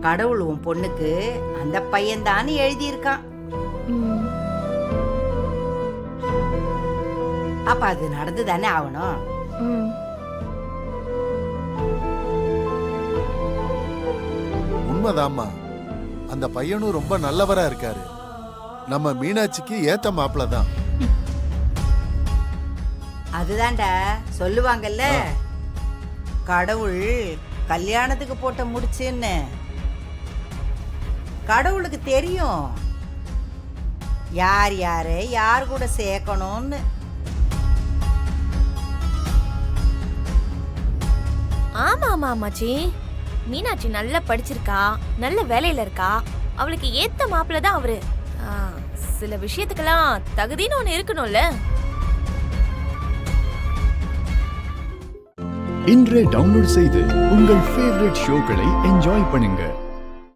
கடவுள் உன் பொண்ணுக்கு அந்த பையன்தான் எழுதியிருக்கான். ம், அப்ப அது நடந்து தானே ஆகணும். ம். உண்மைதாம்மா, அந்த பையனும் ரொம்ப நல்லவரா இருக்காரு. நம்ம மீனாட்சிக்கு ஏத்த மாப்பிள்ள தான். அதுதான்டா சொல்லுவாங்கல்ல, கடவுள் கல்யாணத்துக்கு போட்ட முடிச்சுன்னு. கடவுளுக்கு தெரியும் யார் யாரை யார் கூட சேர்க்கணும்னு. ஆமா ஆமா அம்மாச்சி, மீனாட்சி நல்லா படிச்சிருக்கா, நல்ல வேலையில இருக்கா, அவளுக்கு ஏத்த மாப்பிள்ள தான் அவரு. சில விஷயத்துக்கெல்லாம் தகுதின்னு ஒண்ணு இருக்கணும்ல. இன்றே டவுன்லோட் செய்து உங்கள் ஃபேவரட் ஷோக்களை என்ஜாய் பண்ணுங்க.